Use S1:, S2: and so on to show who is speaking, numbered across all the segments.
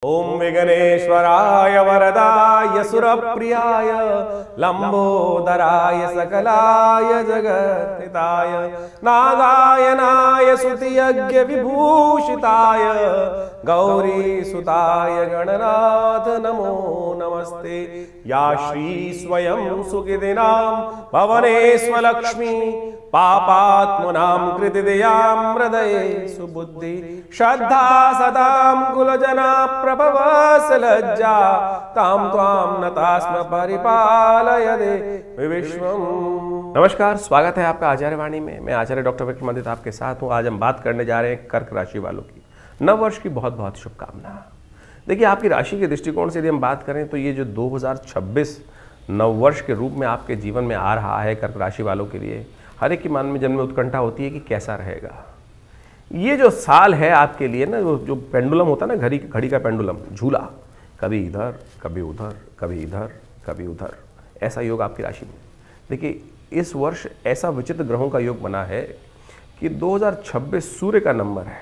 S1: ओम विघ्नेश्वराय वरदाय सुरप्रियाय लंबोदराय सकलाय जगत्हिताय नागायनाय स्तुतियज्ञ विभूषिताय गौरीसुताय गणनाथ नमो नमस्ते। या श्री स्वयं सुखिदिनां भवनेष्वलक्ष्मी पापात्मनां कृतिदयां हृदये सुबुद्धि श्रद्धा सदां कुलजना प्रभवस लज्जा तां त्वां नतास्म परिपालय दे विश्वम। नमस्कार, स्वागत है आपका आचार्यवाणी में। मैं आचार्य डॉक्टर विक्रमादित्य आपके साथ हूँ। आज हम बात करने जा रहे हैं कर्क राशि वालों की नव वर्ष की बहुत बहुत शुभकामना। देखिए, आपकी राशि के दृष्टिकोण से यदि हम बात करें तो ये जो 2026 नव वर्ष के रूप में आपके जीवन में आ रहा है कर्क राशि वालों के लिए, हर एक के मन में जन्म में उत्कंठा होती है कि कैसा रहेगा ये जो साल है आपके लिए ना। जो पेंडुलम होता है ना, घड़ी का पेंडुलम झूला, कभी इधर कभी उधर, कभी इधर कभी उधर, ऐसा योग आपकी राशि में। देखिए, इस वर्ष ऐसा विचित्र ग्रहों का योग बना है कि 2026 सूर्य का नंबर है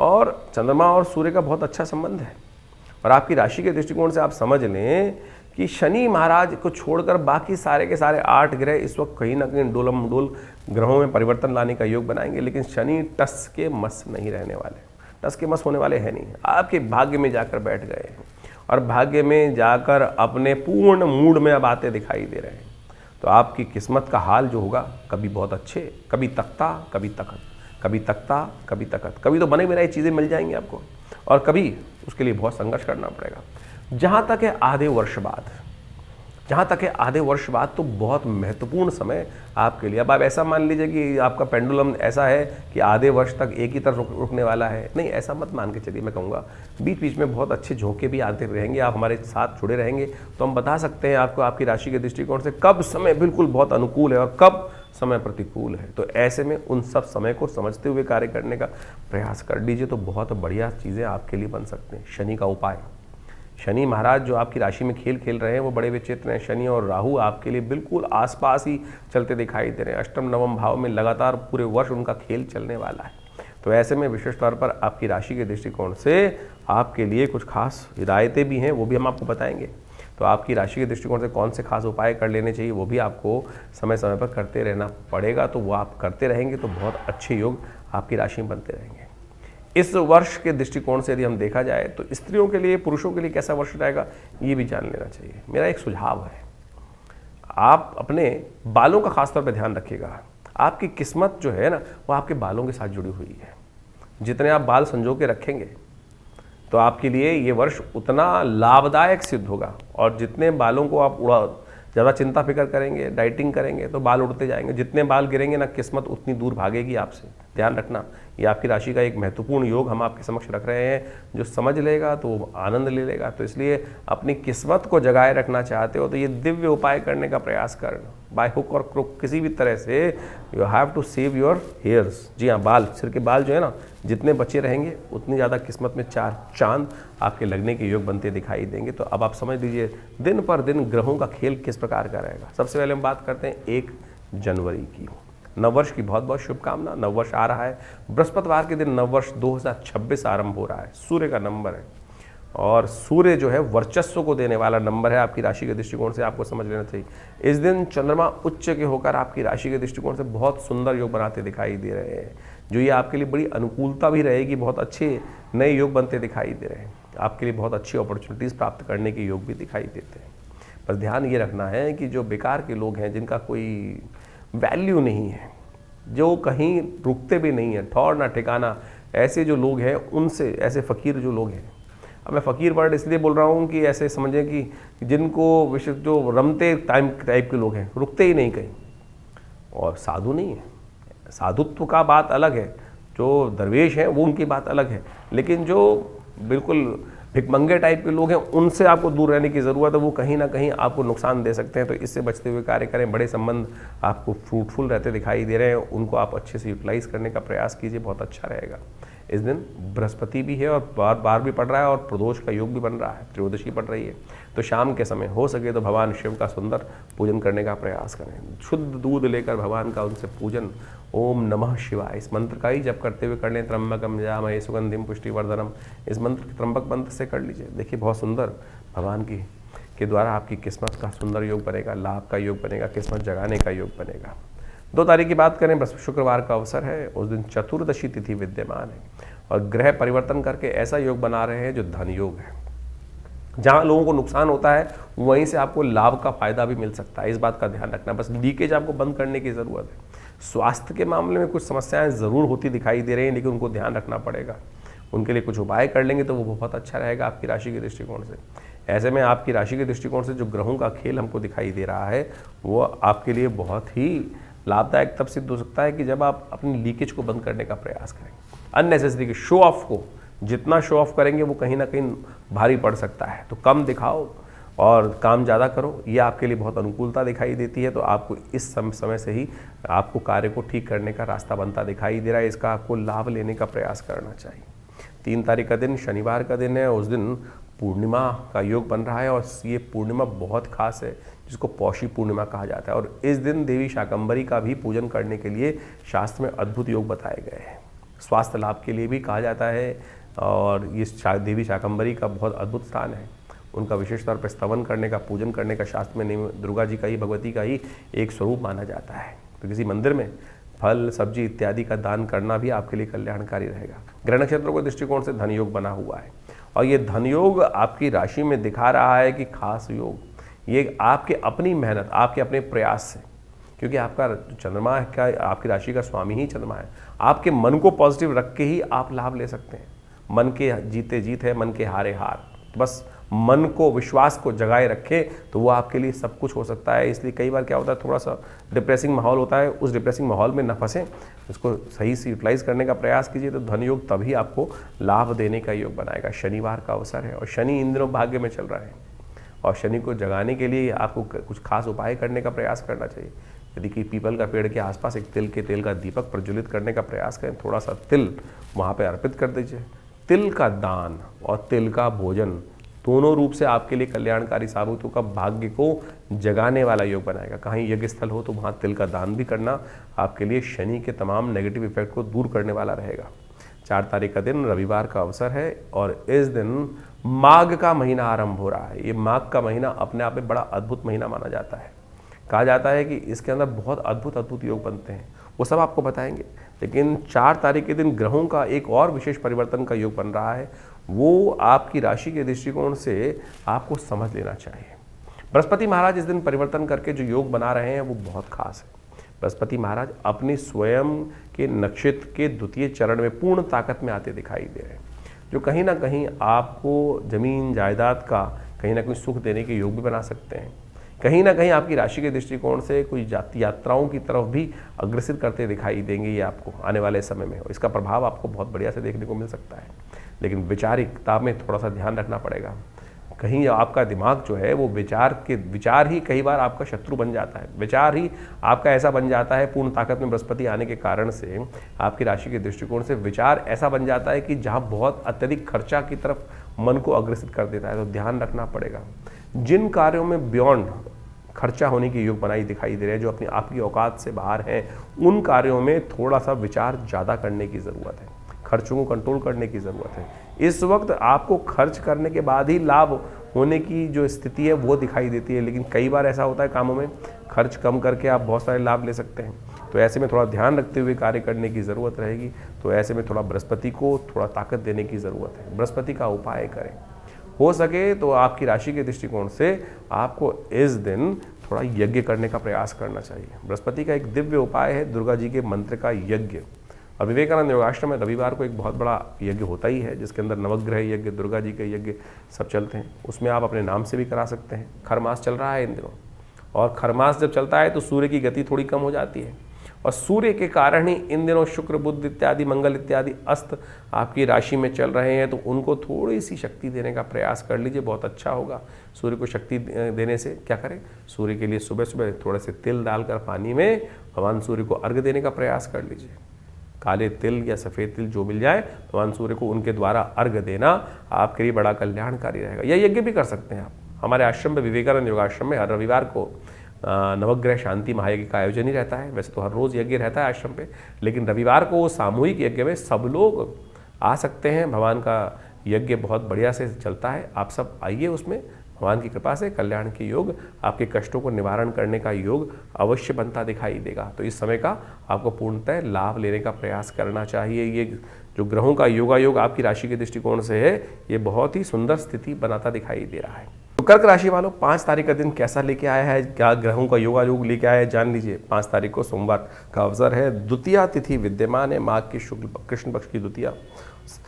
S1: और चंद्रमा और सूर्य का बहुत अच्छा संबंध है। और आपकी राशि के दृष्टिकोण से आप समझ लें कि शनि महाराज को छोड़कर बाकी सारे के सारे 8 ग्रह इस वक्त कहीं ना कहीं डोलमडोल ग्रहों में परिवर्तन लाने का योग बनाएंगे, लेकिन शनि टस के मस नहीं रहने वाले, टस के मस होने वाले हैं नहीं। आपके भाग्य में जाकर बैठ गए हैं और भाग्य में जाकर अपने पूर्ण मूड में अब आते दिखाई दे रहे हैं। तो आपकी किस्मत का हाल जो होगा, कभी बहुत अच्छे, कभी तख्ता कभी तखत, कभी तख्ता कभी तखत, कभी तो बने बनाई चीज़ें मिल जाएंगी आपको और कभी उसके लिए बहुत संघर्ष करना पड़ेगा। जहाँ तक है आधे वर्ष बाद, तो बहुत महत्वपूर्ण समय आपके लिए। अब आप ऐसा मान लीजिए कि आपका पेंडुलम ऐसा है कि आधे वर्ष तक एक ही तरफ रुकने वाला है, नहीं, ऐसा मत मान के चलिए। मैं कहूँगा बीच बीच में बहुत अच्छे झोंके भी आते रहेंगे। आप हमारे साथ जुड़े रहेंगे तो हम बता सकते हैं आपको आपकी राशि के दृष्टिकोण से कब समय बिल्कुल बहुत अनुकूल है और कब समय प्रतिकूल है। तो ऐसे में उन सब समय को समझते हुए कार्य करने का प्रयास कर लीजिए तो बहुत बढ़िया चीज़ें आपके लिए बन सकते हैं। शनि का उपाय, शनि महाराज जो आपकी राशि में खेल खेल रहे हैं वो बड़े विचित्र हैं। शनि और राहु आपके लिए बिल्कुल आसपास ही चलते दिखाई दे रहे हैं। अष्टम नवम भाव में लगातार पूरे वर्ष उनका खेल चलने वाला है। तो ऐसे में विशेष तौर पर आपकी राशि के दृष्टिकोण से आपके लिए कुछ खास हिदायतें भी हैं, वो भी हम आपको बताएंगे। तो आपकी राशि के दृष्टिकोण से कौन से खास उपाय कर लेने चाहिए वो भी आपको समय समय पर करते रहना पड़ेगा। तो वो आप करते रहेंगे तो बहुत अच्छे योग आपकी राशि में बनते रहेंगे। इस वर्ष के दृष्टिकोण से यदि हम देखा जाए तो स्त्रियों के लिए, पुरुषों के लिए कैसा वर्ष रहेगा ये भी जान लेना चाहिए। मेरा एक सुझाव है, आप अपने बालों का खासतौर पर ध्यान रखिएगा। आपकी किस्मत जो है ना वो आपके बालों के साथ जुड़ी हुई है। जितने आप बाल संजो के रखेंगे तो आपके लिए ये वर्ष उतना लाभदायक सिद्ध होगा। और जितने बालों को आप ज़्यादा चिंता फिक्र करेंगे, डाइटिंग करेंगे तो बाल उड़ते जाएंगे। जितने बाल गिरेंगे ना, किस्मत उतनी दूर भागेगी आपसे। ध्यान रखना, ये आपकी राशि का एक महत्वपूर्ण योग हम आपके समक्ष रख रहे हैं। जो समझ लेगा तो वो आनंद ले लेगा। तो इसलिए अपनी किस्मत को जगाए रखना चाहते हो तो ये दिव्य उपाय करने का प्रयास करना, बाय हुक और क्रुक किसी भी तरह से। You have to save your hairs. जी हाँ, बाल, सिर के बाल जो है ना, जितने बचे रहेंगे उतनी ज़्यादा किस्मत में 4 चांद आपके लगने के योग बनते दिखाई देंगे। तो अब आप समझ लीजिए दिन पर दिन ग्रहों का खेल किस प्रकार का रहेगा। सबसे पहले हम बात करते हैं 1 जनवरी की। नववर्ष की बहुत बहुत शुभकामना। नववर्ष आ रहा है, बृहस्पतिवार के दिन नववर्ष 2026 आरंभ हो रहा है। सूर्य का नंबर है और सूर्य जो है वर्चस्व को देने वाला नंबर है। आपकी राशि के दृष्टिकोण से आपको समझ लेना चाहिए। इस दिन चंद्रमा उच्च के होकर आपकी राशि के दृष्टिकोण से बहुत सुंदर योग बनाते दिखाई दे रहे हैं, जो ये आपके लिए बड़ी अनुकूलता भी रहेगी। बहुत अच्छे नए योग बनते दिखाई दे रहे हैं। आपके लिए बहुत अच्छी अपॉर्चुनिटीज़ प्राप्त करने के योग भी दिखाई देते हैं। बस ध्यान ये रखना है कि जो बेकार के लोग हैं, जिनका कोई वैल्यू नहीं है, जो कहीं रुकते भी नहीं है, ठौर ना ठिकाना, ऐसे जो लोग हैं उनसे, ऐसे फ़कीर जो लोग हैं, अब मैं फ़कीर वर्ड इसलिए बोल रहा हूँ कि ऐसे समझें कि जिनको विशेष जो रमते टाइप के लोग हैं, रुकते ही नहीं कहीं, और साधु नहीं है। साधुत्व का बात अलग है, जो दरवेश हैं वो उनकी बात अलग है, लेकिन जो बिल्कुल भिकमंगे टाइप के लोग हैं उनसे आपको दूर रहने की ज़रूरत है। वो कहीं ना कहीं आपको नुकसान दे सकते हैं। तो इससे बचते हुए कार्य करें। बड़े संबंध आपको फ्रूटफुल रहते दिखाई दे रहे हैं, उनको आप अच्छे से यूटिलाइज़ करने का प्रयास कीजिए, बहुत अच्छा रहेगा। इस दिन बृहस्पति भी है और बार बार भी पड़ रहा है और प्रदोष का योग भी बन रहा है, त्रयोदशी पड़ रही है। तो शाम के समय हो सके तो भगवान शिव का सुंदर पूजन करने का प्रयास करें। शुद्ध दूध लेकर भगवान का उनसे पूजन, ओम नमः शिवाय इस मंत्र का ही जप करते हुए कर लें। त्र्यंबकम यजामहे सुगंधिम पुष्टिवर्धनम, इस मंत्र त्र्यंबक मंत्र से कर लीजिए। देखिए बहुत सुंदर भगवान के द्वारा आपकी किस्मत का सुंदर योग बनेगा, लाभ का योग बनेगा, किस्मत जगाने का योग बनेगा। 2 तारीख की बात करें, बस शुक्रवार का अवसर है, उस दिन चतुर्दशी तिथि विद्यमान है और ग्रह परिवर्तन करके ऐसा योग बना रहे हैं जो धन योग है। जहाँ लोगों को नुकसान होता है वहीं से आपको लाभ का फायदा भी मिल सकता है, इस बात का ध्यान रखना। बस लीकेज आपको बंद करने की ज़रूरत है। स्वास्थ्य के मामले में कुछ समस्याएं ज़रूर होती दिखाई दे रही हैं, लेकिन उनको ध्यान रखना पड़ेगा। उनके लिए कुछ उपाय कर लेंगे तो वो बहुत अच्छा रहेगा आपकी राशि के दृष्टिकोण से। ऐसे में आपकी राशि के दृष्टिकोण से जो ग्रहों का खेल हमको दिखाई दे रहा है वो आपके लिए बहुत ही लाभदायक तब सिद्ध हो सकता है कि जब आप अपनी लीकेज को बंद करने का प्रयास करें। अननेसेसरी शो ऑफ को जितना शो ऑफ करेंगे वो कहीं ना कहीं भारी पड़ सकता है, तो कम दिखाओ और काम ज़्यादा करो, ये आपके लिए बहुत अनुकूलता दिखाई देती है। तो आपको इस समय से ही आपको कार्य को ठीक करने का रास्ता बनता दिखाई दे रहा है, इसका आपको लाभ लेने का प्रयास करना चाहिए। 3 तारीख का दिन शनिवार का दिन है, उस दिन पूर्णिमा का योग बन रहा है और ये पूर्णिमा बहुत खास है जिसको पौषी पूर्णिमा कहा जाता है। और इस दिन देवी शाकंभरी का भी पूजन करने के लिए शास्त्र में अद्भुत योग बताए गए हैं। स्वास्थ्य लाभ के लिए भी कहा जाता है और ये देवी शाकंभरी का बहुत अद्भुत स्थान है। उनका विशेष तौर पर स्तवन करने का, पूजन करने का शास्त्र में दुर्गा जी का ही, भगवती का ही एक स्वरूप माना जाता है। तो किसी मंदिर में फल सब्जी इत्यादि का दान करना भी आपके लिए कल्याणकारी रहेगा। ग्रह नक्षत्रों के दृष्टिकोण से धन योग बना हुआ है और ये धन योग आपकी राशि में दिखा रहा है कि खास योग ये आपके अपनी मेहनत, आपके अपने प्रयास से, क्योंकि आपका चंद्रमा का, आपकी राशि का स्वामी ही चंद्रमा है। आपके मन को पॉजिटिव रख के ही आप लाभ ले सकते हैं। मन के जीते जीत है, मन के हारे हार। तो बस मन को, विश्वास को जगाए रखें तो वो आपके लिए सब कुछ हो सकता है। इसलिए कई बार क्या होता है, थोड़ा सा डिप्रेसिंग माहौल होता है, उस डिप्रेसिंग माहौल में न फंसें, उसको सही से यूटिलाइज करने का प्रयास कीजिए। तो धन योग तभी आपको लाभ देने का योग बनाएगा। शनिवार का अवसर है और शनि इन दिनों भाग्य में चल रहा है और शनि को जगाने के लिए आपको कुछ खास उपाय करने का प्रयास करना चाहिए। यदि कि पीपल का पेड़ के आसपास एक तिल के तेल का दीपक प्रज्वलित करने का प्रयास करें, थोड़ा सा तिल वहाँ पे अर्पित कर दीजिए। तिल का दान और तिल का भोजन दोनों रूप से आपके लिए कल्याणकारी साबित होगा, भाग्य को जगाने वाला योग बनाएगा। कहीं यज्ञ स्थल हो तो वहाँ तिल का दान भी करना आपके लिए शनि के तमाम नेगेटिव इफेक्ट को दूर करने वाला रहेगा। 4 तारीख का दिन रविवार का अवसर है और इस दिन माघ का महीना आरंभ हो रहा है। ये माघ का महीना अपने आप में बड़ा अद्भुत महीना माना जाता है। कहा जाता है कि इसके अंदर बहुत अद्भुत योग बनते हैं, वो सब आपको बताएंगे। लेकिन 4 तारीख के दिन ग्रहों का एक और विशेष परिवर्तन का योग बन रहा है, वो आपकी राशि के दृष्टिकोण से आपको समझ लेना चाहिए। बृहस्पति महाराज इस दिन परिवर्तन करके जो योग बना रहे हैं वो बहुत खास है। बृहस्पति महाराज अपने स्वयं के नक्षत्र के द्वितीय चरण में पूर्ण ताकत में आते दिखाई दे रहे हैं, जो कहीं ना कहीं आपको जमीन जायदाद का कहीं ना कहीं सुख देने के योग भी बना सकते हैं। कहीं ना कहीं आपकी राशि के दृष्टिकोण से कोई यात्राओं की तरफ भी अग्रसित करते दिखाई देंगे ये आपको आने वाले समय में, और इसका प्रभाव आपको बहुत बढ़िया से देखने को मिल सकता है। लेकिन विचारिकता में थोड़ा सा ध्यान रखना पड़ेगा। कहीं आपका दिमाग जो है वो विचार ही कई बार आपका शत्रु बन जाता है। विचार ही आपका ऐसा बन जाता है, पूर्ण ताकत में बृहस्पति आने के कारण से आपकी राशि के दृष्टिकोण से विचार ऐसा बन जाता है कि जहाँ बहुत अत्यधिक खर्चा की तरफ मन को अग्रसित कर देता है। तो ध्यान रखना पड़ेगा। जिन कार्यों में बियॉन्ड खर्चा होने की योग बनाई दिखाई दे रहे हैं, जो अपनी आपकी औकात से बाहर हैं, उन कार्यों में थोड़ा सा विचार ज़्यादा करने की ज़रूरत है, खर्चों को कंट्रोल करने की ज़रूरत है। इस वक्त आपको खर्च करने के बाद ही लाभ होने की जो स्थिति है वो दिखाई देती है, लेकिन कई बार ऐसा होता है कामों में खर्च कम करके आप बहुत सारे लाभ ले सकते हैं। तो ऐसे में थोड़ा ध्यान रखते हुए कार्य करने की ज़रूरत रहेगी। तो ऐसे में थोड़ा बृहस्पति को थोड़ा ताकत देने की ज़रूरत है। बृहस्पति का उपाय करें, हो सके तो आपकी राशि के दृष्टिकोण से आपको इस दिन थोड़ा यज्ञ करने का प्रयास करना चाहिए। बृहस्पति का एक दिव्य उपाय है दुर्गा जी के मंत्र का यज्ञ, और विवेकानंद योगाश्रम में रविवार को एक बहुत बड़ा यज्ञ होता ही है, जिसके अंदर नवग्रह यज्ञ, दुर्गा जी के यज्ञ सब चलते हैं। उसमें आप अपने नाम से भी करा सकते हैं। खरमास चल रहा है इन दिनों, और खरमास जब चलता है तो सूर्य की गति थोड़ी कम हो जाती है, और सूर्य के कारण ही इन दिनों शुक्र, बुध इत्यादि, मंगल इत्यादि अस्त आपकी राशि में चल रहे हैं। तो उनको थोड़ी सी शक्ति देने का प्रयास कर लीजिए, बहुत अच्छा होगा। सूर्य को शक्ति देने से क्या करें, सूर्य के लिए सुबह सुबह थोड़े से तिल डालकर पानी में भगवान सूर्य को अर्घ्य देने का प्रयास कर लीजिए। काले तिल या सफ़ेद तिल जो मिल जाए भगवान सूर्य को उनके द्वारा अर्घ देना आपके लिए बड़ा कल्याणकारी रहेगा। यह यज्ञ भी कर सकते हैं आप। हमारे आश्रम में, विवेकानंद योगाश्रम में, हर रविवार को नवग्रह शांति महायज्ञ का आयोजन ही रहता है। वैसे तो हर रोज़ यज्ञ रहता है आश्रम पे, लेकिन रविवार को सामूहिक यज्ञ में सब लोग आ सकते हैं। भगवान का यज्ञ बहुत बढ़िया से चलता है, आप सब आइए उसमें। भगवान की कृपा से कल्याण के योग, आपके कष्टों को निवारण करने का योग अवश्य बनता दिखाई देगा। तो इस समय का आपको पूर्णतः लाभ लेने का प्रयास करना चाहिए। ये जो ग्रहों का योगा योग आपकी राशि के दृष्टिकोण से है, ये बहुत ही सुंदर स्थिति बनाता दिखाई दे रहा है। तो कर्क राशि वालों, 5 तारीख का दिन कैसा लेके आया है, क्या ग्रहों का योगा योग लेके आया है, जान लीजिए। 5 तारीख को सोमवार का अवसर है, द्वितीया तिथि विद्यमान है, माघ की शुक्ल कृष्ण पक्ष की द्वितीया।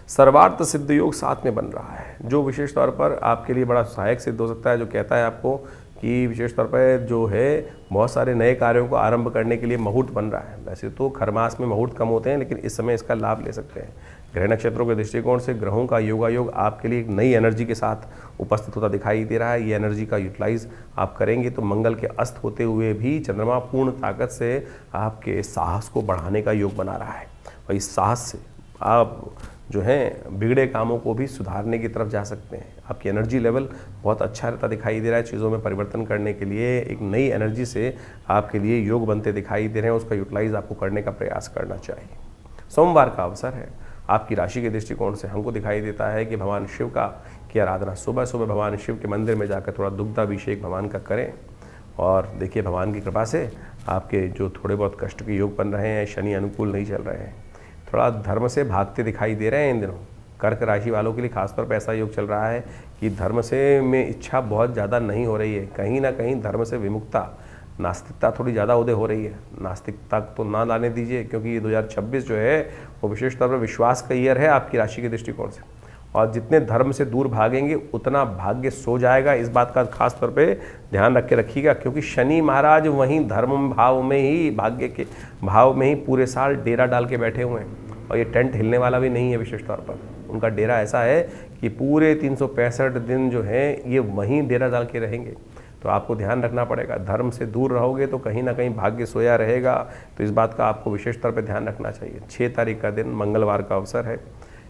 S1: सर्वार्थ सिद्ध योग साथ में बन रहा है, जो विशेष तौर पर आपके लिए बड़ा सहायक सिद्ध हो सकता है। जो कहता है आपको कि विशेष तौर पर जो है बहुत सारे नए कार्यों को आरंभ करने के लिए मुहूर्त बन रहा है। वैसे तो खरमास में मुहूर्त कम होते हैं, लेकिन इस समय इसका लाभ ले सकते हैं। ग्रह नक्षत्रों के दृष्टिकोण से ग्रहों का योगा योग आपके लिए एक नई एनर्जी के साथ उपस्थित होता दिखाई दे रहा है। ये एनर्जी का यूटिलाइज आप करेंगे तो मंगल के अस्त होते हुए भी चंद्रमा पूर्ण ताकत से आपके साहस को बढ़ाने का योग बना रहा है। और इस साहस से आप जो हैं बिगड़े कामों को भी सुधारने की तरफ जा सकते हैं। आपकी एनर्जी लेवल बहुत अच्छा रहता दिखाई दे रहा है। चीज़ों में परिवर्तन करने के लिए एक नई एनर्जी से आपके लिए योग बनते दिखाई दे रहे हैं। उसका यूटिलाइज आपको करने का प्रयास करना चाहिए। सोमवार का अवसर है, आपकी राशि के दृष्टिकोण से हमको दिखाई देता है कि भगवान शिव का की आराधना सुबह सुबह भगवान शिव के मंदिर में जाकर थोड़ा दुग्धाभिषेक भगवान का करें। और देखिए भगवान की कृपा से आपके जो थोड़े बहुत कष्ट के योग बन रहे हैं, शनि अनुकूल नहीं चल रहे हैं, थोड़ा धर्म से भागते दिखाई दे रहे हैं इन दिनों। कर्क राशि वालों के लिए खासतौर पर ऐसा योग चल रहा है कि धर्म से में इच्छा बहुत ज़्यादा नहीं हो रही है। कहीं ना कहीं धर्म से विमुखता, नास्तिकता थोड़ी ज़्यादा उदय हो रही है। नास्तिकता तो ना लाने दीजिए, क्योंकि ये 2026 जो है वो विशेष तौर पर विश्वास का ईयर है आपकी राशि के दृष्टिकोण से। और जितने धर्म से दूर भागेंगे उतना भाग्य सो जाएगा। इस बात का खास तौर पे ध्यान रख के रखिएगा, क्योंकि शनि महाराज वहीं धर्म भाव में ही, भाग्य के भाव में ही पूरे साल डेरा डाल के बैठे हुए हैं। और ये टेंट हिलने वाला भी नहीं है। विशेष तौर पर उनका डेरा ऐसा है कि पूरे 365 दिन जो है ये वहीं डेरा डाल के रहेंगे। तो आपको ध्यान रखना पड़ेगा, धर्म से दूर रहोगे तो कहीं ना कहीं भाग्य सोया रहेगा। तो इस बात का आपको विशेष तौर पर ध्यान रखना चाहिए। 6 तारीख का दिन मंगलवार का अवसर है,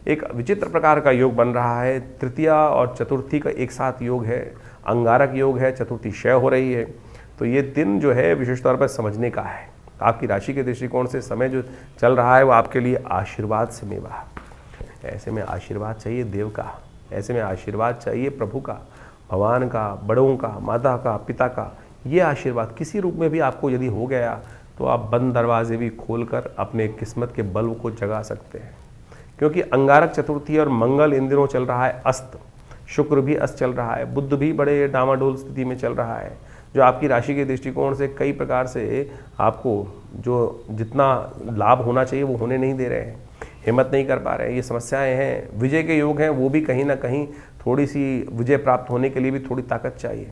S1: एक विचित्र प्रकार का योग बन रहा है। तृतीया और चतुर्थी का एक साथ योग है, अंगारक योग है, चतुर्थी क्षय हो रही है। तो ये दिन जो है विशेष तौर पर समझने का है। आपकी राशि के दृष्टिकोण से समय जो चल रहा है वो आपके लिए आशीर्वाद से मेवा। ऐसे में आशीर्वाद चाहिए देव का, ऐसे में आशीर्वाद चाहिए प्रभु का, भगवान का, बड़ों का, माता का, पिता का। ये आशीर्वाद किसी रूप में भी आपको यदि हो गया तो आप बंद दरवाजे भी खोलकर अपने किस्मत के बल्ब को जगा सकते हैं। क्योंकि अंगारक चतुर्थी और मंगल इन दिनों चल रहा है अस्त, शुक्र भी अस्त चल रहा है, बुध भी बड़े डामाडोल स्थिति में चल रहा है, जो आपकी राशि के दृष्टिकोण से कई प्रकार से आपको जो जितना लाभ होना चाहिए वो होने नहीं दे रहे हैं, हिम्मत नहीं कर पा रहे हैं। ये समस्याएं हैं। विजय के योग हैं, वो भी कहीं ना कहीं थोड़ी सी विजय प्राप्त होने के लिए भी थोड़ी ताकत चाहिए।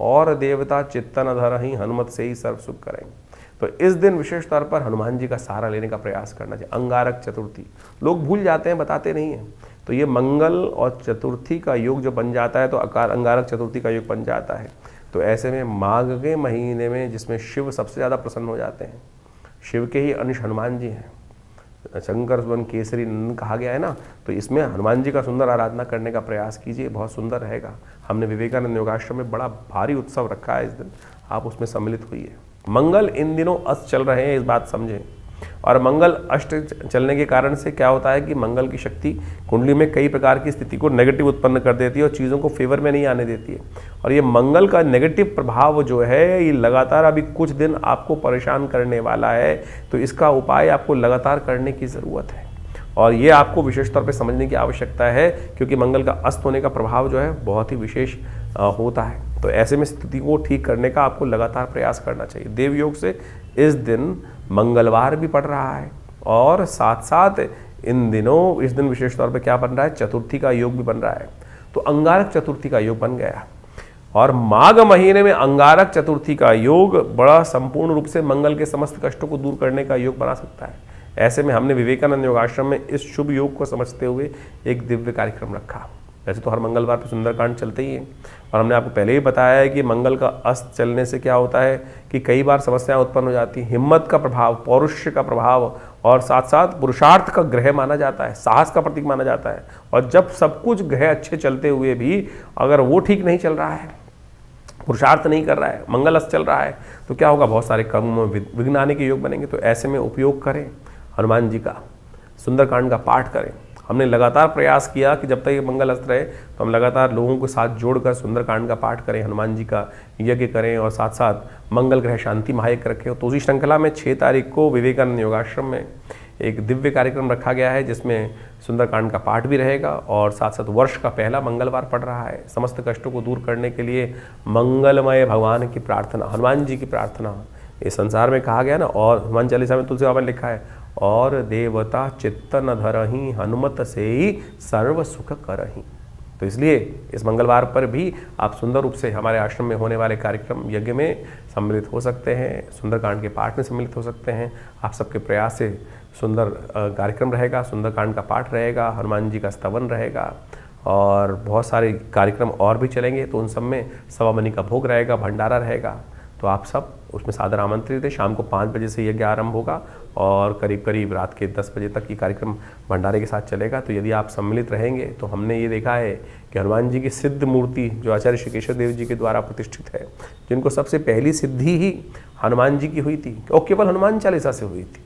S1: और देवता चित्तन अधर ही हनुमत से ही सर्व सुख करेंगे। तो इस दिन विशेष तौर पर हनुमान जी का सहारा लेने का प्रयास करना चाहिए। अंगारक चतुर्थी लोग भूल जाते हैं, बताते नहीं हैं। तो ये मंगल और चतुर्थी का योग जो बन जाता है तो अंगारक चतुर्थी का योग बन जाता है। तो ऐसे में माघ के महीने में जिसमें शिव सबसे ज़्यादा प्रसन्न हो जाते हैं, शिव के ही अंश हनुमान जी हैं, शंकर सुवन केसरी नंदन कहा गया है ना। तो इसमें हनुमान जी का सुंदर आराधना करने का प्रयास कीजिए, बहुत सुंदर रहेगा। हमने विवेकानंद योगाश्रम में बड़ा भारी उत्सव रखा है इस दिन, आप उसमें सम्मिलित होइए। मंगल इन दिनों अस्त चल रहे हैं, इस बात समझें। और मंगल अष्ट चलने के कारण से क्या होता है कि मंगल की शक्ति कुंडली में कई प्रकार की स्थिति को नेगेटिव उत्पन्न कर देती है और चीज़ों को फेवर में नहीं आने देती है। और ये मंगल का नेगेटिव प्रभाव जो है ये लगातार अभी कुछ दिन आपको परेशान करने वाला है। तो इसका उपाय आपको लगातार करने की ज़रूरत है और ये आपको विशेष तौर पे समझने की आवश्यकता है, क्योंकि मंगल का अस्त होने का प्रभाव जो है बहुत ही विशेष होता है। तो ऐसे में स्थिति को ठीक करने का आपको लगातार प्रयास करना चाहिए। देव योग से इस दिन मंगलवार भी पड़ रहा है और साथ साथ इन दिनों इस दिन विशेष तौर पे क्या बन रहा है, चतुर्थी का योग भी बन रहा है। तो अंगारक चतुर्थी का योग बन गया और माघ महीने में अंगारक चतुर्थी का योग बड़ा संपूर्ण रूप से मंगल के समस्त कष्टों को दूर करने का योग बना सकता है। ऐसे में हमने विवेकानंद योगाश्रम में इस शुभ योग को समझते हुए एक दिव्य कार्यक्रम रखा। वैसे तो हर मंगलवार पर सुंदरकांड चलते ही हैं और हमने आपको पहले ही बताया है कि मंगल का अस्त चलने से क्या होता है कि कई बार समस्याएं उत्पन्न हो जाती हैं। हिम्मत का प्रभाव, पौरुष का प्रभाव और साथ साथ पुरुषार्थ का ग्रह माना जाता है, साहस का प्रतीक माना जाता है। और जब सब कुछ ग्रह अच्छे चलते हुए भी अगर वो ठीक नहीं चल रहा है, पुरुषार्थ नहीं कर रहा है, मंगल अस्त चल रहा है, तो क्या होगा, बहुत सारे कर्म विघ्न आने के योग बनेंगे। तो ऐसे में उपयोग करें हनुमान जी का, सुंदरकांड का पाठ करें। हमने लगातार प्रयास किया कि जब तक ये मंगल अस्त रहे तो हम लगातार लोगों को साथ जोड़कर सुंदरकांड का पाठ करें, हनुमान जी का यज्ञ करें और साथ साथ मंगल ग्रह शांति महायज्ञ रखें। तो उसी श्रृंखला में 6 तारीख को विवेकानंद योगाश्रम में एक दिव्य कार्यक्रम रखा गया है, जिसमें सुंदरकांड का पाठ भी रहेगा और साथ साथ वर्ष का पहला मंगलवार पड़ रहा है। समस्त कष्टों को दूर करने के लिए मंगलमय भगवान की प्रार्थना, हनुमान जी की प्रार्थना इस संसार में कहा गया ना। और हनुमान चालीसा में तुलसी बाबा ने लिखा है, और देवता चित्त न धरहि हनुमत से ही सर्व सुख करहि। तो इसलिए इस मंगलवार पर भी आप सुंदर रूप से हमारे आश्रम में होने वाले कार्यक्रम यज्ञ में सम्मिलित हो सकते हैं, सुंदरकांड के पाठ में सम्मिलित हो सकते हैं। आप सबके प्रयास से सुंदर कार्यक्रम रहेगा, सुंदरकांड का पाठ रहेगा, हनुमान जी का स्तवन रहेगा और बहुत सारे कार्यक्रम और भी चलेंगे। तो उन सब में सवा मनी का भोग रहेगा, भंडारा रहेगा। तो आप सब उसमें सादर आमंत्रित है। शाम को 5 बजे से यज्ञ आरंभ होगा और करीब करीब रात के 10 बजे तक ये कार्यक्रम भंडारे के साथ चलेगा। तो यदि आप सम्मिलित रहेंगे तो हमने ये देखा है कि हनुमान जी की सिद्ध मूर्ति जो आचार्य श्री केशव देव जी के द्वारा प्रतिष्ठित है, जिनको सबसे पहली सिद्धि ही हनुमान जी की हुई थी और केवल हनुमान चालीसा से हुई थी।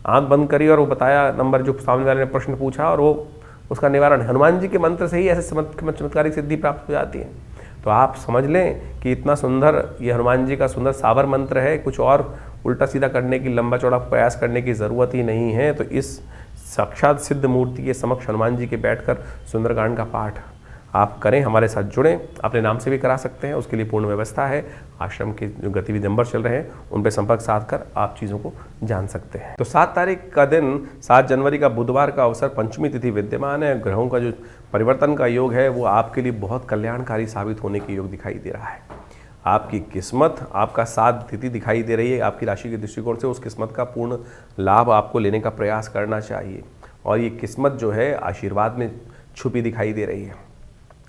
S1: आंख बंद करी और वो बताया नंबर जो सामने वाले ने प्रश्न पूछा और वो उसका निवारण हनुमान जी के मंत्र से ही ऐसे चमत्कारिक सिद्धि प्राप्त हो जाती है। तो आप समझ लें कि इतना सुंदर ये हनुमान जी का सुंदर सावर मंत्र है, कुछ और उल्टा सीधा करने की, लंबा चौड़ा प्रयास करने की ज़रूरत ही नहीं है। तो इस साक्षात सिद्ध मूर्ति के समक्ष हनुमान जी के बैठकर सुंदरकांड का पाठ आप करें, हमारे साथ जुड़ें। अपने नाम से भी करा सकते हैं, उसके लिए पूर्ण व्यवस्था है। आश्रम के जो गतिविधि नंबर चल रहे हैं उन पर संपर्क साध कर आप चीज़ों को जान सकते हैं। तो 7 तारीख का दिन, 7 जनवरी का बुधवार का अवसर, पंचमी तिथि विद्यमान है। ग्रहों का जो परिवर्तन का योग है वो आपके लिए बहुत कल्याणकारी साबित होने की योग दिखाई दे रहा है। आपकी किस्मत, आपका 7 तिथि दिखाई दे रही है। आपकी राशि के दृष्टिकोण से उस किस्मत का पूर्ण लाभ आपको लेने का प्रयास करना चाहिए। और ये किस्मत जो है आशीर्वाद में छुपी दिखाई दे रही है।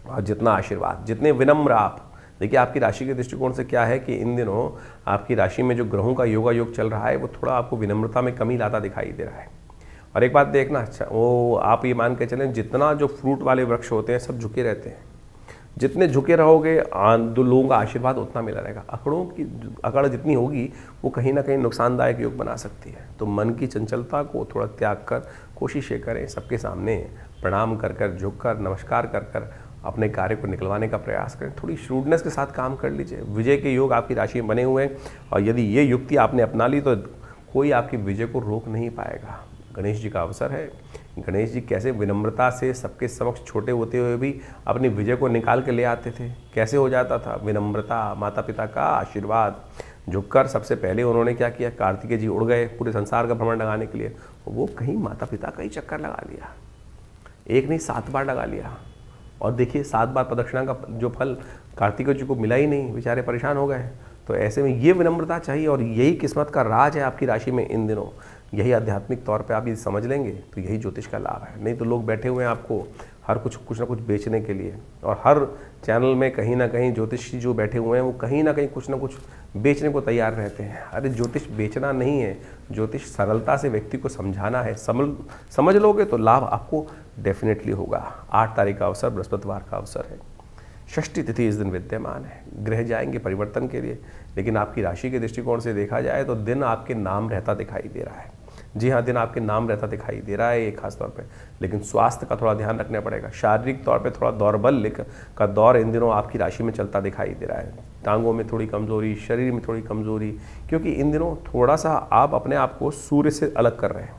S1: और जितना आशीर्वाद, जितने विनम्र आप, देखिए आपकी राशि के दृष्टिकोण से क्या है कि इन दिनों आपकी राशि में जो ग्रहों का योगा योग चल रहा है वो थोड़ा आपको विनम्रता में कमी लाता दिखाई दे रहा है। और एक बात देखना, अच्छा वो आप ये मान के चलें, जितना जो फ्रूट वाले वृक्ष होते हैं सब झुके रहते हैं। जितने झुके रहोगे लोगों का आशीर्वाद उतना मिला रहेगा। अकड़ों की अकड़ जितनी होगी वो कहीं ना कहीं नुकसानदायक योग बना सकती है। तो मन की चंचलता को थोड़ा त्याग कर कोशिशें करें, सबके सामने प्रणाम कर कर, झुक कर, नमस्कार कर कर अपने कार्य को निकलवाने का प्रयास करें। थोड़ी श्रूडनेस के साथ काम कर लीजिए। विजय के योग आपकी राशि में बने हुए हैं और यदि ये युक्ति आपने अपना ली तो कोई आपकी विजय को रोक नहीं पाएगा। गणेश जी का अवसर है। गणेश जी कैसे विनम्रता से सबके समक्ष छोटे होते हुए भी अपनी विजय को निकाल के ले आते थे। कैसे हो जाता था? विनम्रता, माता पिता का आशीर्वाद। झुककर सबसे पहले उन्होंने क्या किया, कार्तिकेय जी उड़ गए पूरे संसार का भ्रमण लगाने के लिए। वो कहीं माता पिता का ही चक्कर लगा लिया, एक नहीं 7 बार लगा लिया। और देखिए 7 बार प्रदक्षिणा का जो फल कार्तिकेय जी को मिला ही नहीं, बेचारे परेशान हो गए। तो ऐसे में ये विनम्रता चाहिए और यही किस्मत का राज है आपकी राशि में इन दिनों। यही आध्यात्मिक तौर पे आप ये समझ लेंगे तो यही ज्योतिष का लाभ है। नहीं तो लोग बैठे हुए हैं आपको हर कुछ ना कुछ बेचने के लिए, और हर चैनल में कहीं ना कहीं ज्योतिषी जो बैठे हुए हैं वो कहीं ना कहीं कुछ ना कुछ बेचने को तैयार रहते हैं। अरे ज्योतिष बेचना नहीं है, ज्योतिष सरलता से व्यक्ति को समझाना है। समझ लोगे तो लाभ आपको डेफिनेटली होगा। 8 तारीख का अवसर बृहस्पतिवार का अवसर है। षष्ठी तिथि इस दिन विद्यमान है। ग्रह जाएंगे परिवर्तन के लिए, लेकिन आपकी राशि के दृष्टिकोण से देखा जाए तो दिन आपके नाम रहता दिखाई दे रहा है। जी हाँ, दिन आपके नाम रहता दिखाई दे रहा है एक खास तौर पे, लेकिन स्वास्थ्य का थोड़ा ध्यान रखना पड़ेगा। शारीरिक तौर पे थोड़ा दौर्बल्य का दौर इन दिनों आपकी राशि में चलता दिखाई दे रहा है। टांगों में थोड़ी कमजोरी, शरीर में थोड़ी कमजोरी, क्योंकि इन दिनों थोड़ा सा आप अपने आप को सूर्य से अलग कर रहे हैं।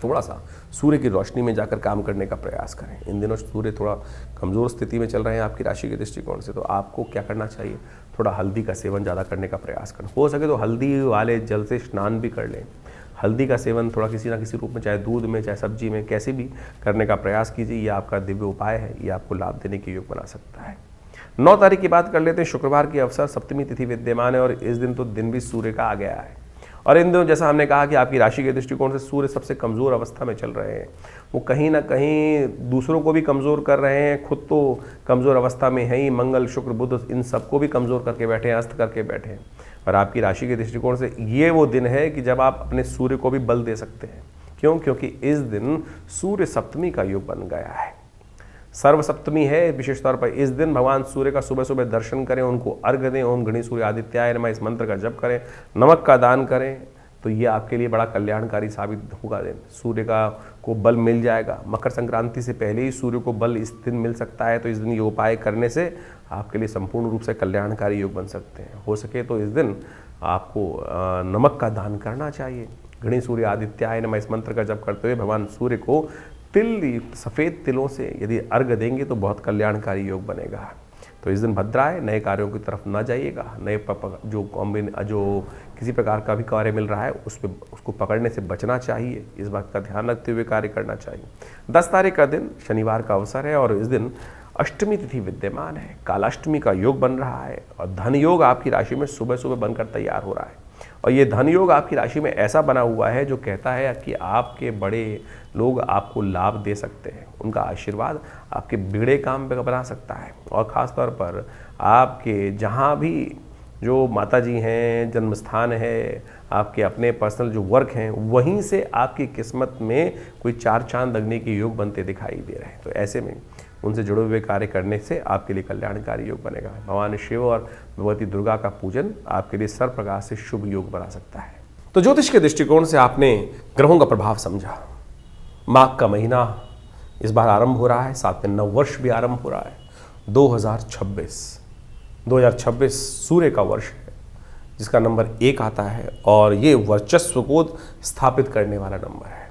S1: थोड़ा सा सूर्य की रोशनी में जाकर काम करने का प्रयास करें। इन दिनों सूर्य थोड़ा कमज़ोर स्थिति में चल रहे हैं आपकी राशि के दृष्टिकोण से। तो आपको क्या करना चाहिए, थोड़ा हल्दी का सेवन ज़्यादा करने का प्रयास करें। हो सके तो हल्दी वाले जल से स्नान भी कर लें। हल्दी का सेवन थोड़ा किसी ना किसी रूप में, चाहे दूध में चाहे सब्जी में, कैसे भी करने का प्रयास कीजिए। ये आपका दिव्य उपाय है, ये आपको लाभ देने के योग बना सकता है। 9 तारीख की बात कर लेते हैं। शुक्रवार की अवसर, सप्तमी तिथि विद्यमान है और इस दिन तो दिन भी सूर्य का आ गया है। और इन दिनों जैसा हमने कहा कि आपकी राशि के दृष्टिकोण से सूर्य सबसे कमज़ोर अवस्था में चल रहे हैं। वो कहीं ना कहीं दूसरों को भी कमज़ोर कर रहे हैं, खुद तो कमज़ोर अवस्था में है ही। मंगल, शुक्र, बुध इन सबको भी कमज़ोर करके बैठे हैं, अस्त करके बैठे हैं। और आपकी राशि के दृष्टिकोण से ये वो दिन है कि जब आप अपने सूर्य को भी बल दे सकते हैं। क्यों? क्योंकि इस दिन सूर्य सप्तमी का योग बन गया है, सर्व सप्तमी है। विशेष तौर पर इस दिन भगवान सूर्य का सुबह सुबह दर्शन करें, उनको अर्घ्य दें, ओम गणेश सूर्य आदित्याय नमः इस मंत्र का जप करें, नमक का दान करें, तो ये आपके लिए बड़ा कल्याणकारी साबित होगा। दिन सूर्य को बल मिल जाएगा। मकर संक्रांति से पहले ही सूर्य को बल इस दिन मिल सकता है, तो इस दिन ये उपाय करने से आपके लिए संपूर्ण रूप से कल्याणकारी योग बन सकते हैं। हो सके तो इस दिन आपको नमक का दान करना चाहिए। गणेश सूर्य आदित्याय नमः इस मंत्र का जप करते हुए भगवान सूर्य को तिल युक्त सफ़ेद तिलों से यदि अर्घ देंगे तो बहुत कल्याणकारी योग बनेगा। तो इस दिन भद्रा है, नए कार्यों की तरफ ना जाइएगा। नए जो किसी प्रकार का भी कार्य मिल रहा है उसको पकड़ने से बचना चाहिए। इस बात का ध्यान रखते हुए कार्य करना चाहिए। 10 तारीख का दिन शनिवार का अवसर है और इस दिन अष्टमी तिथि विद्यमान है। कालाष्टमी का योग बन रहा है और धन योग आपकी राशि में सुबह सुबह बनकर तैयार हो रहा है। और ये धन योग आपकी राशि में ऐसा बना हुआ है जो कहता है कि आपके बड़े लोग आपको लाभ दे सकते हैं, उनका आशीर्वाद आपके बिगड़े काम पे बना सकता है। और ख़ास तौर पर आपके जहाँ भी जो माता जी हैं, जन्म स्थान है, आपके अपने पर्सनल जो वर्क हैं, वहीं से आपकी किस्मत में कोई 4 चांद लगने के योग बनते दिखाई दे रहे हैं। तो ऐसे में उनसे जुड़े हुए कार्य करने से आपके लिए कल्याणकारी योग बनेगा। भगवान शिव और भगवती दुर्गा का पूजन आपके लिए सर्व प्रकार से शुभ योग बना सकता है। तो ज्योतिष के दृष्टिकोण से आपने ग्रहों का प्रभाव समझा। माघ का महीना इस बार आरंभ हो रहा है, साथ में नव वर्ष भी आरंभ हो रहा है। 2026 सूर्य का वर्ष है जिसका नंबर 1 आता है और ये वर्चस्व को स्थापित करने वाला नंबर है।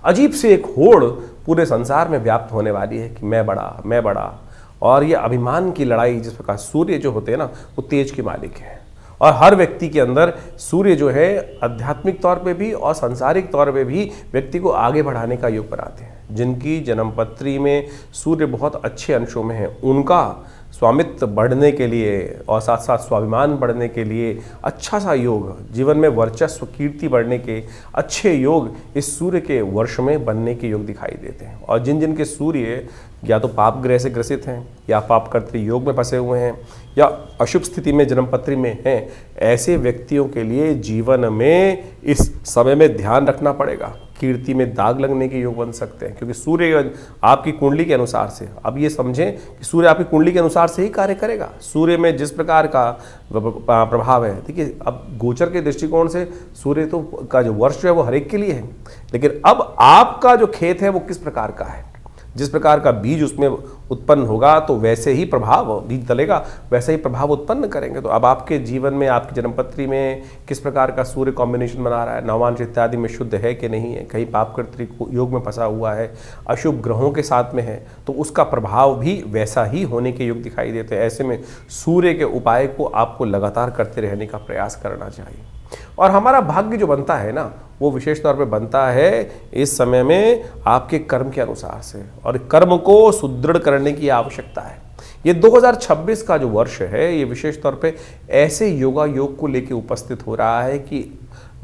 S1: अजीब से एक होड़ पूरे संसार में व्याप्त होने वाली है कि मैं बड़ा, और ये अभिमान की लड़ाई, जिस प्रकार सूर्य जो होते हैं ना वो तेज के मालिक हैं और हर व्यक्ति के अंदर सूर्य जो है आध्यात्मिक तौर पे भी और सांसारिक तौर पे भी व्यक्ति को आगे बढ़ाने का योग बनाते हैं। जिनकी जन्मपत्री में सूर्य बहुत अच्छे अंशों में है, उनका स्वामित्व बढ़ने के लिए और साथ साथ स्वाभिमान बढ़ने के लिए अच्छा सा योग, जीवन में वर्चस्व कीर्ति बढ़ने के अच्छे योग इस सूर्य के वर्ष में बनने के योग दिखाई देते हैं। और जिन जिन के सूर्य या तो पाप ग्रह से ग्रसित हैं या पापकर्तृ योग में फंसे हुए हैं या अशुभ स्थिति में जन्मपत्री में हैं, ऐसे व्यक्तियों के लिए जीवन में इस समय में ध्यान रखना पड़ेगा। कीर्ति में दाग लगने के योग बन सकते हैं क्योंकि सूर्य आपकी कुंडली के अनुसार से, अब ये समझें कि सूर्य आपकी कुंडली के अनुसार से ही कार्य करेगा। सूर्य में जिस प्रकार का प्रभाव है, देखिए अब गोचर के दृष्टिकोण से सूर्य तो का जो वर्ष है वो हर एक के लिए है, लेकिन अब आपका जो खेत है वो किस प्रकार का है, जिस प्रकार का बीज उसमें उत्पन्न होगा तो वैसे ही प्रभाव, बीज डलेगा वैसे ही प्रभाव उत्पन्न करेंगे। तो अब आपके जीवन में आपकी जन्मपत्री में किस प्रकार का सूर्य कॉम्बिनेशन बना रहा है, नवांश इत्यादि में शुद्ध है कि नहीं है, कहीं पापकर्तृ योग में फंसा हुआ है, अशुभ ग्रहों के साथ में है, तो उसका प्रभाव भी वैसा ही होने के योग दिखाई देते हैं। ऐसे में सूर्य के उपाय को आपको लगातार करते रहने का प्रयास करना चाहिए। और हमारा भाग्य जो बनता है ना वो विशेष तौर पे बनता है इस समय में आपके कर्म के अनुसार से, और कर्म को सुदृढ़ करने की आवश्यकता है। ये 2026 का जो वर्ष है ये विशेष तौर पे ऐसे योगा योग को लेके उपस्थित हो रहा है कि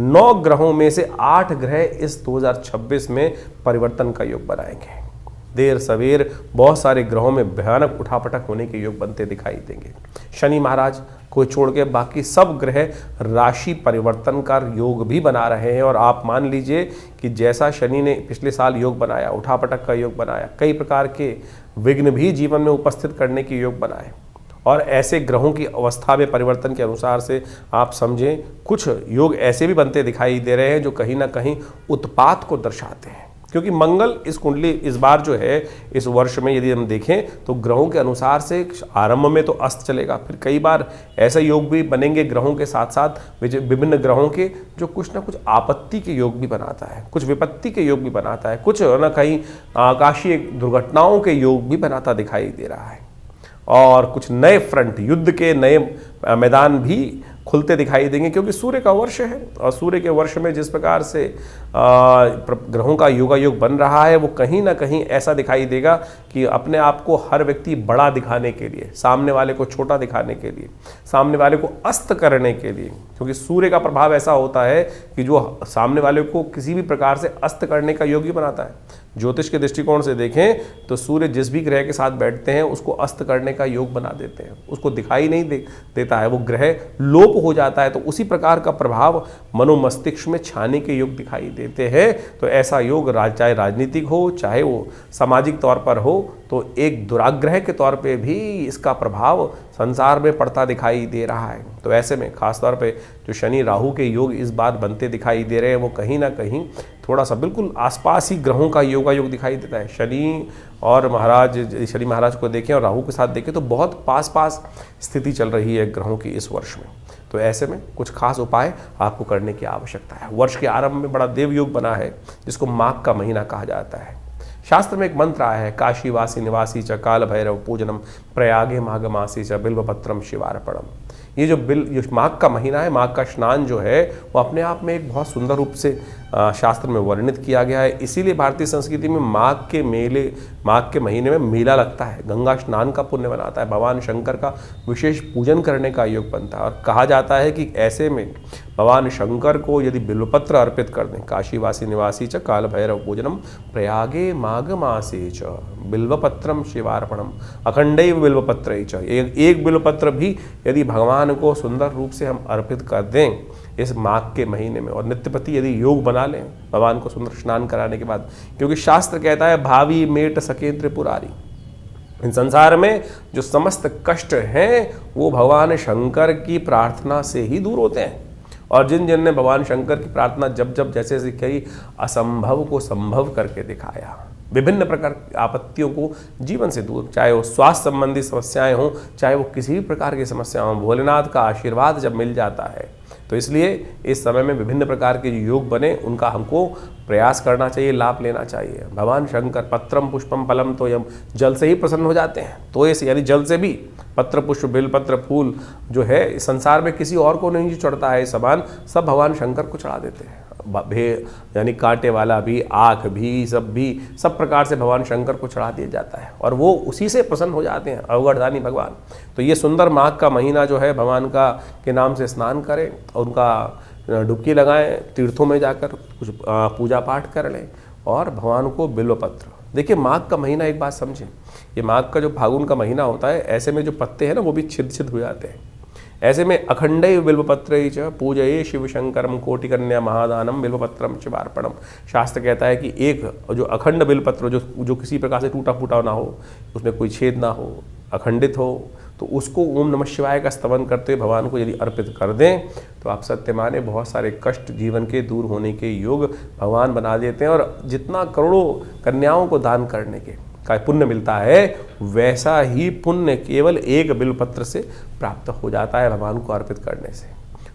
S1: 9 ग्रहों में से 8 ग्रह इस 2026 में परिवर्तन का योग बनाएंगे। देर सवेर बहुत सारे ग्रहों में भयानक उठापटक होने के योग बनते दिखाई देंगे। शनि महाराज को छोड़ के बाकी सब ग्रह राशि परिवर्तन का योग भी बना रहे हैं। और आप मान लीजिए कि जैसा शनि ने पिछले साल योग बनाया, उठापटक का योग बनाया, कई प्रकार के विघ्न भी जीवन में उपस्थित करने के योग बनाए, और ऐसे ग्रहों की अवस्था में परिवर्तन के अनुसार से आप समझें कुछ योग ऐसे भी बनते दिखाई दे रहे हैं जो कहीं ना कहीं उत्पात को दर्शाते हैं। क्योंकि मंगल इस कुंडली इस बार जो है इस वर्ष में यदि हम देखें तो ग्रहों के अनुसार से आरंभ में तो अस्त चलेगा, फिर कई बार ऐसे योग भी बनेंगे ग्रहों के साथ साथ विभिन्न ग्रहों के जो कुछ ना कुछ आपत्ति के योग भी बनाता है, कुछ विपत्ति के योग भी बनाता है, कुछ ना कहीं आकाशीय दुर्घटनाओं के योग भी बनाता दिखाई दे रहा है, और कुछ नए फ्रंट, युद्ध के नए मैदान भी खुलते दिखाई देंगे। क्योंकि सूर्य का वर्ष है और सूर्य के वर्ष में जिस प्रकार से ग्रहों का योगा योग बन रहा है वो कहीं ना कहीं ऐसा दिखाई देगा कि अपने आप को हर व्यक्ति बड़ा दिखाने के लिए, सामने वाले को छोटा दिखाने के लिए, सामने वाले को अस्त करने के लिए, क्योंकि सूर्य का प्रभाव ऐसा होता है कि जो सामने वाले को किसी भी प्रकार से अस्त करने का योग ही बनाता है। ज्योतिष के दृष्टिकोण से देखें तो सूर्य जिस भी ग्रह के साथ बैठते हैं उसको अस्त करने का योग बना देते हैं, उसको दिखाई नहीं देता है, वो ग्रह लोप हो जाता है। तो उसी प्रकार का प्रभाव मनोमस्तिष्क में छाने के योग दिखाई देते हैं। तो ऐसा योग चाहे राजनीतिक हो, चाहे वो सामाजिक तौर पर हो, तो एक दुराग्रह के तौर पे भी इसका प्रभाव संसार में पड़ता दिखाई दे रहा है। तो ऐसे में खासतौर पे जो शनि राहु के योग इस बार बनते दिखाई दे रहे हैं, वो कहीं ना कहीं थोड़ा सा बिल्कुल आसपास ही ग्रहों का योग दिखाई देता है। शनि महाराज को देखें और राहु के साथ देखें तो बहुत पास पास स्थिति चल रही है ग्रहों की इस वर्ष में। तो ऐसे में कुछ खास उपाय आपको करने की आवश्यकता है। वर्ष के आरंभ में बड़ा देव योग बना है जिसको माघ का महीना कहा जाता है। शास्त्र में एक मंत्र आया है, काशीवासी निवासी च काल भैरव पूजनम प्रयागे माघ मासी च बिल्वपत्रम शिवार्पणम। ये जो माघ का महीना है, माघ का स्नान जो है वो अपने आप में एक बहुत सुंदर रूप से शास्त्र में वर्णित किया गया है। इसीलिए भारतीय संस्कृति में माघ के महीने में मेला लगता है, गंगा स्नान का पुण्य बनाता है, भगवान शंकर का विशेष पूजन करने का योग बनता है। और कहा जाता है कि ऐसे में भगवान शंकर को यदि बिल्वपत्र अर्पित कर दें, काशीवासी निवासी च काल भैरव पूजनम प्रयागे माघ मासे च बिल्वपत्रम शिवार्पणम अखंडैव बिल्वपत्र च। एक बिल्वपत्र भी यदि भगवान को सुंदर रूप से हम अर्पित कर दें इस माघ के महीने में, और नित्यप्रति यदि योग बना लें भगवान को सुंदर स्नान कराने के बाद, क्योंकि शास्त्र कहता है भावी मेट सके त्रिपुरारी, इन संसार में जो समस्त कष्ट हैं वो भगवान शंकर की प्रार्थना से ही दूर होते हैं। और जिन जिन ने भगवान शंकर की प्रार्थना जब जब जैसे जैसे कही, असंभव को संभव करके दिखाया, विभिन्न प्रकार की आपत्तियों को जीवन से दूर, चाहे वो स्वास्थ्य संबंधी समस्याएं हों, चाहे वो किसी भी प्रकार की समस्या हों, भोलेनाथ का आशीर्वाद जब मिल जाता है। तो इसलिए इस समय में विभिन्न प्रकार के जो योग बने उनका हमको प्रयास करना चाहिए, लाभ लेना चाहिए। भगवान शंकर पत्रम पुष्पम फलम तो यम, जल से ही प्रसन्न हो जाते हैं। तो इस यानी जल से भी पत्र पुष्प बेलपत्र फूल जो है इस संसार में किसी और को नहीं चढ़ता है, सामान सब भगवान शंकर को चढ़ा देते हैं। यानी कांटे वाला भी, आँख भी, सब प्रकार से भगवान शंकर को चढ़ा दिया जाता है और वो उसी से प्रसन्न हो जाते हैं, अवगढ़दानी भगवान। तो ये सुंदर माघ का महीना जो है भगवान का के नाम से स्नान करें और उनका डुबकी लगाएं, तीर्थों में जाकर कुछ पूजा पाठ कर लें और भगवान को बिल्वपत्र। देखिए माघ का महीना एक बात समझें, ये माघ का जो फागुन का महीना होता है, ऐसे में जो पत्ते हैं ना वो भी छिद हो जाते हैं। ऐसे में अखंडैव बिल्वपत्रैः च पूजये शिव शंकरम कोटिकन्या महादानम बिल्वपत्रम शिवार्पणम। शास्त्र कहता है कि एक जो अखंड बिल्वपत्र जो किसी प्रकार से टूटा फूटा ना हो, उसमें कोई छेद ना हो, अखंडित हो, तो उसको ओम नमः शिवाय का स्तवन करते हुए भगवान को यदि अर्पित कर दें तो आप सत्य माने बहुत सारे कष्ट जीवन के दूर होने के योग भगवान बना देते हैं। और जितना करोड़ों कन्याओं को दान करने के का पुण्य मिलता है, वैसा ही पुण्य केवल एक बिल्वपत्र से प्राप्त हो जाता है भगवान को अर्पित करने से।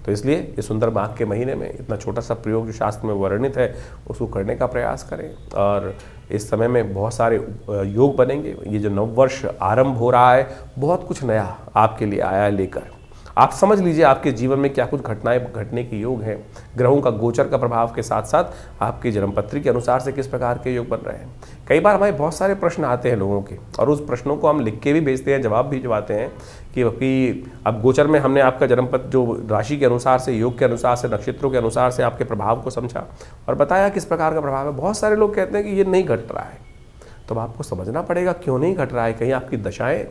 S1: तो इसलिए ये सुंदर माघ के महीने में इतना छोटा सा प्रयोग जो शास्त्र में वर्णित है उसको करने का प्रयास करें। और इस समय में बहुत सारे योग बनेंगे। ये जो नववर्ष आरंभ हो रहा है, बहुत कुछ नया आपके लिए आया है लेकर। आप समझ लीजिए आपके जीवन में क्या कुछ घटनाएं घटने के योग हैं। ग्रहों का गोचर का प्रभाव के साथ साथ आपकी जन्मपत्री के अनुसार से किस प्रकार के योग बन रहे हैं। कई बार हमारे बहुत सारे प्रश्न आते हैं लोगों के और उस प्रश्नों को हम लिख के भी भेजते हैं, जवाब भी जवाते हैं कि अब गोचर में हमने आपका जन्मपत्र जो राशि के अनुसार से, योग के अनुसार से, नक्षत्रों के अनुसार से आपके प्रभाव को समझा और बताया किस प्रकार का प्रभाव है। बहुत सारे लोग कहते हैं कि ये नहीं घट रहा है, तो आपको समझना पड़ेगा क्यों नहीं घट रहा है। कहीं आपकी दशाएं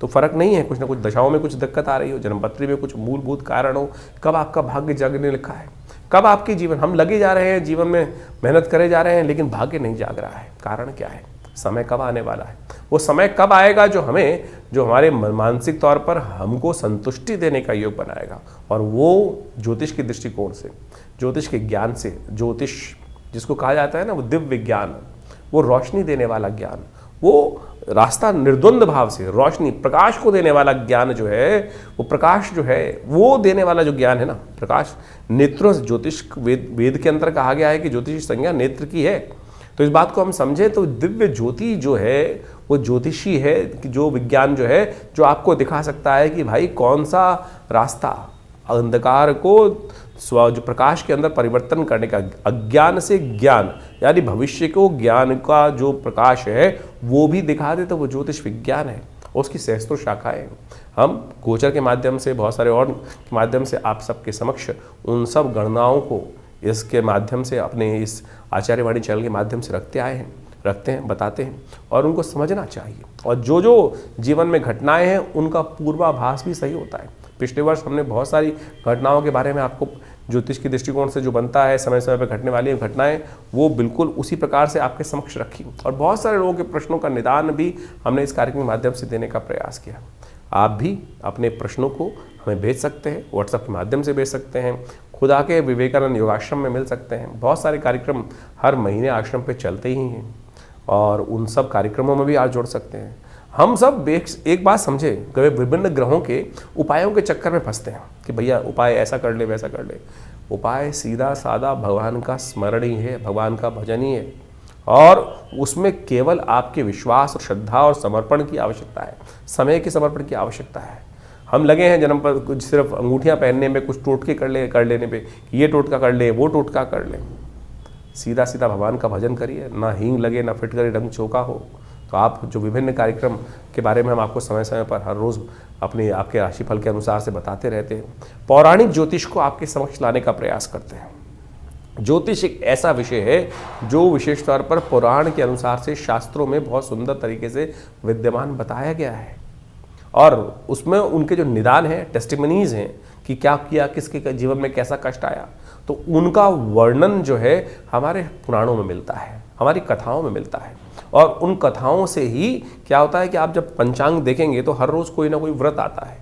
S1: तो फर्क नहीं है, कुछ ना कुछ दशाओं में कुछ दिक्कत आ रही हो, जन्मपत्री में कुछ मूलभूत कारण हो, कब आपका भाग्य जागने लिखा है, कब आपके जीवन, हम लगे जा रहे हैं जीवन में, मेहनत करे जा रहे हैं लेकिन भाग्य नहीं जाग रहा है। कारण क्या है? समय कब आने वाला है? वो समय कब आएगा जो हमारे मानसिक तौर पर हमको संतुष्टि देने का योग बनाएगा। और वो ज्योतिष के दृष्टिकोण से, ज्योतिष के ज्ञान से, ज्योतिष जिसको कहा जाता है ना वो दिव्य ज्ञान, वो रोशनी देने वाला ज्ञान, वो रास्ता निर्द्वंद भाव से रोशनी प्रकाश को देने वाला ज्ञान जो है, वो प्रकाश जो है वो देने वाला जो ज्ञान है ना, प्रकाश नेत्रों से, ज्योतिष वेद के अंदर कहा गया है कि ज्योतिष की संज्ञा नेत्र की है। तो इस बात को हम समझें तो दिव्य ज्योति जो है वो ज्योतिषी है कि जो विज्ञान जो है जो आपको दिखा सकता है कि भाई कौन सा रास्ता अंधकार को जो प्रकाश के अंदर परिवर्तन करने का, अज्ञान से ज्ञान यानी भविष्य को ज्ञान का जो प्रकाश है वो भी दिखा दे, तो वो ज्योतिष विज्ञान है। उसकी सहस्त्रों शाखाएं हम गोचर के माध्यम से, बहुत सारे और के माध्यम से आप सबके समक्ष उन सब गणनाओं को इसके माध्यम से अपने इस आचार्यवाणी चैनल के माध्यम से रखते आए हैं। रखते हैं, बताते हैं और उनको समझना चाहिए। और जो जो जीवन में घटनाएं हैं उनका पूर्वाभास भी सही होता है। पिछले वर्ष हमने बहुत सारी घटनाओं के बारे में आपको ज्योतिष की दृष्टिकोण से जो बनता है समय समय पर घटने वाली घटनाएं, वो बिल्कुल उसी प्रकार से आपके समक्ष रखी और बहुत सारे लोगों के प्रश्नों का निदान भी हमने इस कार्यक्रम के माध्यम से देने का प्रयास किया। आप भी अपने प्रश्नों को हमें भेज सकते हैं, व्हाट्सएप के माध्यम से भेज सकते हैं, खुद आके विवेकानंद योगाश्रम में मिल सकते हैं। बहुत सारे कार्यक्रम हर महीने आश्रम पे चलते ही हैं और उन सब कार्यक्रमों में भी आप जुड़ सकते हैं। हम सब एक बात समझे, कभी विभिन्न ग्रहों के उपायों के चक्कर में फंसते हैं कि भैया उपाय ऐसा कर ले वैसा कर ले। उपाय सीधा साधा भगवान का स्मरण ही है, भगवान का भजन ही है और उसमें केवल आपके विश्वास और श्रद्धा और समर्पण की आवश्यकता है, समय के समर्पण की आवश्यकता है। हम लगे हैं जन्म पर कुछ सिर्फ अंगूठियां पहनने में, कुछ टोटके कर लेने पे, ये टोटका कर ले वो टोटका कर ले। सीधा सीधा भगवान का भजन करिए, ना हींग लगे ना फिटकरी रंग चौका हो। तो आप जो विभिन्न कार्यक्रम के बारे में हम आपको समय समय पर हर रोज़ अपने आपके राशिफल के अनुसार से बताते रहते हैं, पौराणिक ज्योतिष को आपके समक्ष लाने का प्रयास करते हैं। ज्योतिष एक ऐसा विषय है जो विशेष तौर पर पुराण के अनुसार से शास्त्रों में बहुत सुंदर तरीके से विद्यमान बताया गया है और उसमें उनके जो निदान हैं, टेस्टिमनीज हैं कि क्या किया, किसके जीवन में कैसा कष्ट आया, तो उनका वर्णन जो है हमारे पुराणों में मिलता है, हमारी कथाओं में मिलता है। और उन कथाओं से ही क्या होता है कि आप जब पंचांग देखेंगे तो हर रोज़ कोई ना कोई व्रत आता है,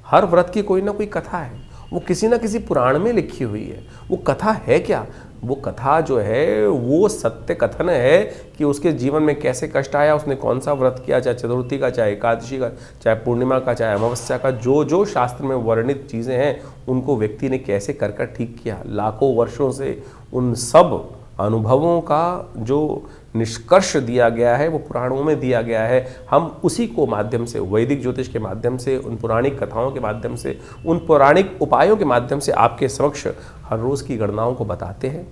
S1: हर व्रत की कोई ना कोई कथा है, वो किसी ना किसी पुराण में लिखी हुई है। वो कथा है क्या? वो कथा जो है वो सत्य कथन है कि उसके जीवन में कैसे कष्ट आया, उसने कौन सा व्रत किया, चाहे चतुर्थी का, चाहे एकादशी का, चाहे पूर्णिमा का, चाहे अमावस्या का, जो जो शास्त्र में वर्णित चीज़ें हैं उनको व्यक्ति ने कैसे कर कर ठीक किया। लाखों वर्षों से उन सब अनुभवों का जो निष्कर्ष दिया गया है वो पुराणों में दिया गया है। हम उसी को माध्यम से, वैदिक ज्योतिष के माध्यम से, उन पौराणिक कथाओं के माध्यम से, उन पौराणिक उपायों के माध्यम से आपके समक्ष हर रोज़ की गणनाओं को बताते हैं।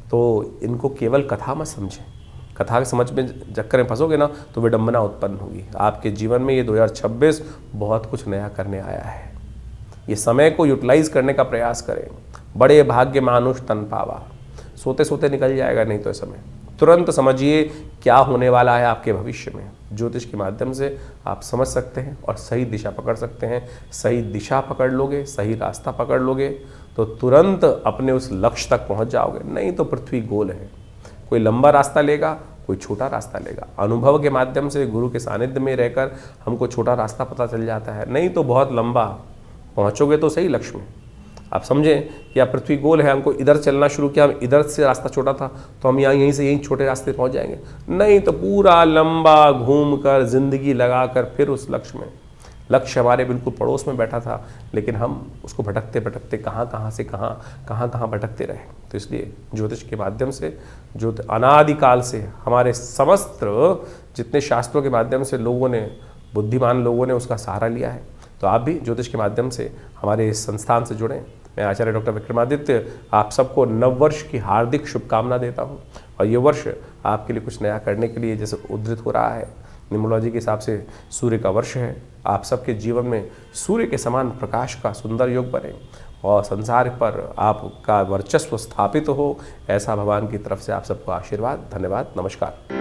S1: तो इनको केवल कथा मत समझें, कथा के समझ में चक्कर में फंसोगे ना तो विडंबना उत्पन्न होगी आपके जीवन में। ये 2026 बहुत कुछ नया करने आया है। ये समय को यूटिलाइज करने का प्रयास करें। बड़े भाग्य मानुष तन पावा, सोते सोते निकल जाएगा नहीं तो समय। तुरंत समझिए क्या होने वाला है आपके भविष्य में। ज्योतिष के माध्यम से आप समझ सकते हैं और सही दिशा पकड़ सकते हैं। सही दिशा पकड़ लोगे, सही रास्ता पकड़ लोगे तो तुरंत अपने उस लक्ष्य तक पहुंच जाओगे। नहीं तो पृथ्वी गोल है, कोई लंबा रास्ता लेगा, कोई छोटा रास्ता लेगा। अनुभव के माध्यम से गुरु के सानिध्य में रहकर हमको छोटा रास्ता पता चल जाता है, नहीं तो बहुत लंबा पहुंचोगे तो सही लक्ष्य में। आप समझें कि आप पृथ्वी गोल है, हमको इधर चलना शुरू किया, हम इधर से रास्ता छोटा था तो हम यहीं से यहीं छोटे रास्ते पहुंच जाएंगे। नहीं तो पूरा लंबा घूमकर जिंदगी लगाकर फिर उस लक्ष्य में। लक्ष्य हमारे बिल्कुल पड़ोस में बैठा था लेकिन हम उसको भटकते भटकते कहाँ से कहाँ भटकते रहे। तो इसलिए ज्योतिष के माध्यम से, जो अनादिकाल से हमारे समस्त जितने शास्त्रों के माध्यम से लोगों ने, बुद्धिमान लोगों ने उसका सहारा लिया है, तो आप भी ज्योतिष के माध्यम से हमारे इस संस्थान से जुड़ें। मैं आचार्य डॉक्टर विक्रमादित्य आप सबको नववर्ष की हार्दिक शुभकामना देता हूं। और ये वर्ष आपके लिए कुछ नया करने के लिए जैसे उद्धृत हो रहा है, न्यूमरोलॉजी के हिसाब से सूर्य का वर्ष है। आप सबके जीवन में सूर्य के समान प्रकाश का सुंदर योग बने और संसार पर आपका वर्चस्व स्थापित हो, ऐसा भगवान की तरफ से आप सबको आशीर्वाद। धन्यवाद, नमस्कार।